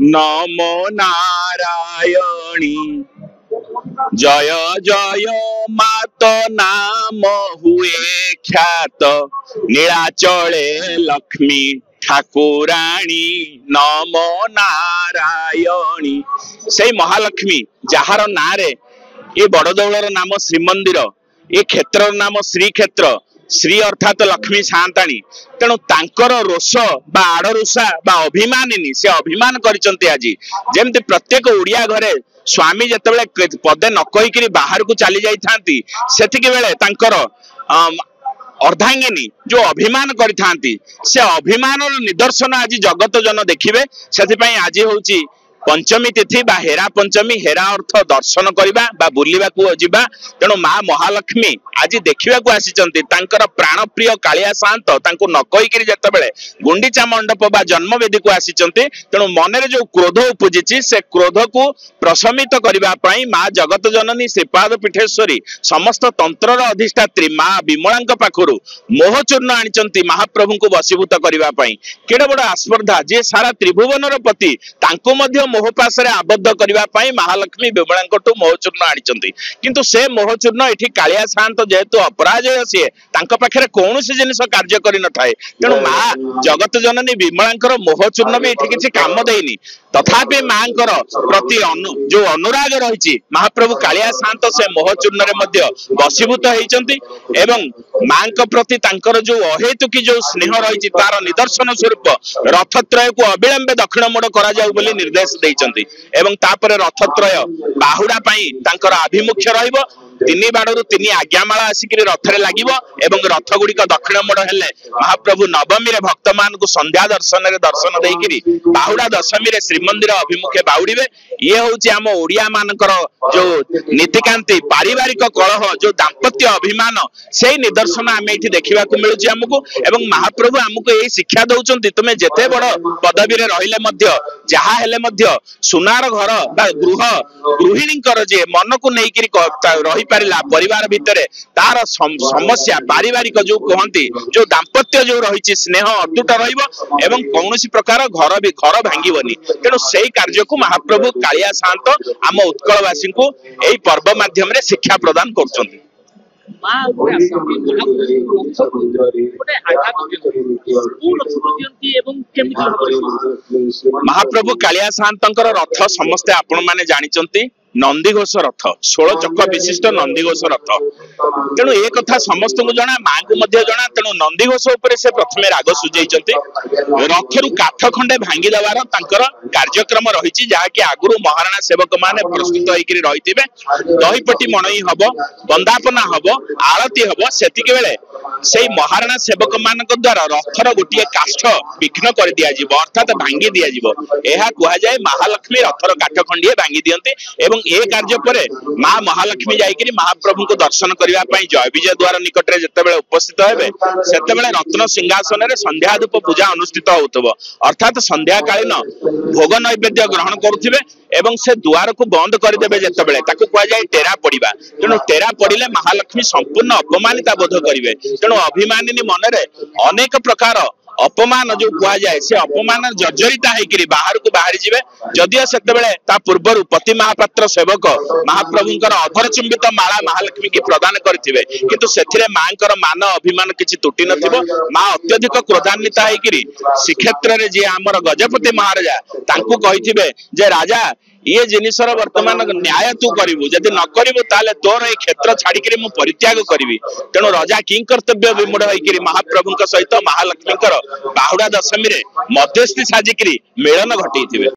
नमो नारायणी जय जय मात नाम हुए ख्यात नीलाचले लक्ष्मी ठाकुराणी नमो नारायणी। से महालक्ष्मी जार ना रे ये बड़दौलर नाम श्रीमंदिर ये क्षेत्र नाम श्रीक्षेत्र श्री अर्थात लक्ष्मी सान्ताणी तेणु तांकर रोष बा आड़रुषा बा अभिमानिनी से अभिमान करिसंती। आज जेमती प्रत्येक ओडिया घरे स्वामी जेतेबेले पदे न कहिकरी बाहर को चली जाई थांती सेतिके बेले तांकर अर्धांगिनी जो अभिमान करिथांती से अभिमान निदर्शन आज जगत जन देखिबे। सेति आज होउची पंचमी तिथि बा हेरा पंचमी हेरा अर्थ दर्शन करबा बा बुलिबा को जिबा। तेणु मां महालक्ष्मी आज देखिबा को आसीचंती तांकर प्राण प्रिय कालिया शांत तांको न कहिकरी जेतेबेले गुंडीचा मंडप बा जन्मवेदी को आसीचंती। तेणु मनरे जो क्रोध उपजिची से क्रोध को प्रशमित करबा पई मां जगत जननी श्रीपाद पीठेश्वरी समस्त तंत्रर अधिष्ठात्री मां विमलांक पाखरु मोहचूर्ण आनिचंती महाप्रभु को वशीभूत करबा पई। केडे बड़ आस्पर्धा जे सारा त्रिभुवनर पति तांको मध्य मोहपाशरे आबद्ध करबा पई महालक्ष्मी विमलांकटू मोहचूर्ण आनिचंती। किंतु से मोहचूर्ण एठी कालिया शांत जेहेतु अपराजय सी तांका पाखरे कोनोसी जिनिस कार्य करि न थाए तेणु मां जगत जननी विमलांकर मोहचूर्ण भी एठी किछि काम देइनी। तथापि मांकर प्रति जो अनुराग रहिछि महाप्रभु कालिया शांत से मोहचूर्ण रे मध्य वशीभूत हेइचंती एवं मांक प्रति तांकर जो अहेतुकी जो स्नेह रहिछि तार निदर्शन स्वरूप रथत्रय को अविलंबे दक्षिण मोड़ करा जाउ बोली निर्देश देइचंती। एवं तापर रथत्रय बाहुडा पई तांकर आभिमुख्य रहिबो। तीन बाड़ू तीन आज्ञामाला आसिक रथरे लगिबो एवं रथ गुड़िक दक्षिण मोड़ हेले महाप्रभु नवमी रे भक्त मान को संध्या दर्शन रे दर्शन देइकिरी बाहुडा दशमी रे श्रीमंदिर अभिमुखे बाउडीबे। ये होउची आम ओडिया मानकर जो नीतिकांति पारिवारिक कलह जो दाम्पत्य अभिमान से निदर्शन आमे एठी देखिबा को मिलुची हमकु। एवं महाप्रभु हमकु एही शिक्षा दउचंती तुमे जेते बड़ पदवी रे रहिले मध्य जहा हेले मध्य सुनार घर बा गृहिणींकर जे मन को नेइकिरी रही पारिला परिवार भितरे तार समस्या पारिवारिक जो कहती जो दाम्पत्य जो रही स्नेह अटूट रहिबो एवं कौनसी प्रकार घर भी घर भांगिबनी। तेणु सेही कार्य को महाप्रभु कालिया शांत आम उत्कलवासी को एही पर्व माध्यम रे शिक्षा प्रदान करछंती। महाप्रभु कालिया शांतर रथ समस्ते आपण माने जानिचंती नंदीघोष रथ 16 चक्र विशिष्ट नंदीघोष रथ। तेणु ए कथा समस्त को जना मां को मध्य जना। तेणु नंदीघोष उपरे से प्रथमे राग सुझाइचंती रथरु काठ खंडे भांगी देवार तांकर कार्यक्रम रहिछि जहा कि आगुरु महाराणा सेवक माने प्रस्तुत होइकरी रहिथिबे। दहीपट्टी मणई हबो वंदापना हबो आरती हबो सेतिके बेले सेही महाराणा सेवक मानक द्वारा रथर गोटिए काष्ठ विघ्न कर दिया जिवो अर्थात भांगी दिया जिवो। एहा कुहा जाय महालक्ष्मी रथर काठ खंडिए भांगी दियंती एवं ए कार्य परे मां महालक्ष्मी जाइकरी महाप्रभु को दर्शन करबा पई जय विजय द्वार निकट रे जेतेबेले उपस्थित हेबे सेतेबेले रत्न सिंहासन रे संध्या धूप पूजा अनुष्ठित होतबो अर्थात संध्या कालीन भोग नैवेद्य ग्रहण करुथिबे एवं से द्वार को बंद कर देबे जेतेबेले ताकू कुआ जाय टेरा पड़िबा। तेणु टेरा पड़िले महालक्ष्मी संपूर्ण अपमानिता बोध करिवे। तेणु अभिमानिनी मनरे अनेक प्रकार अपमान जो कुआ जाए से अपमान जर्जरिता हेकरी बाहर को बाहरी जिवे। जदियो सेतेबेले ता पूर्वरु पति महापात्र सेवक महाप्रभुंकर अधर चुंबित माला महालक्ष्मी की प्रदान करथिबे किंतु सेथिरे मांकर मान अभिमान किछि तुटी नथिबो। मां अत्यधिक क्रोधान्वित हेकरी श्रीक्षेत्र रे जे हमर गजपति महाराजा तांकू कहिथिबे जे राजा ये जिनिसर वर्तमान न्याय तू करिवु जदि न करिवु ताले तोर ए क्षेत्र छाड़िकरी मु परित्याग करिवि। तेणु राजा कि कर्तव्य विमूढ़ होइकरी महाप्रभुंक सहित महालक्ष्मीकर बाहुडा दशमी रे मध्यस्थी साजिकरी मिलन घटैथिबे।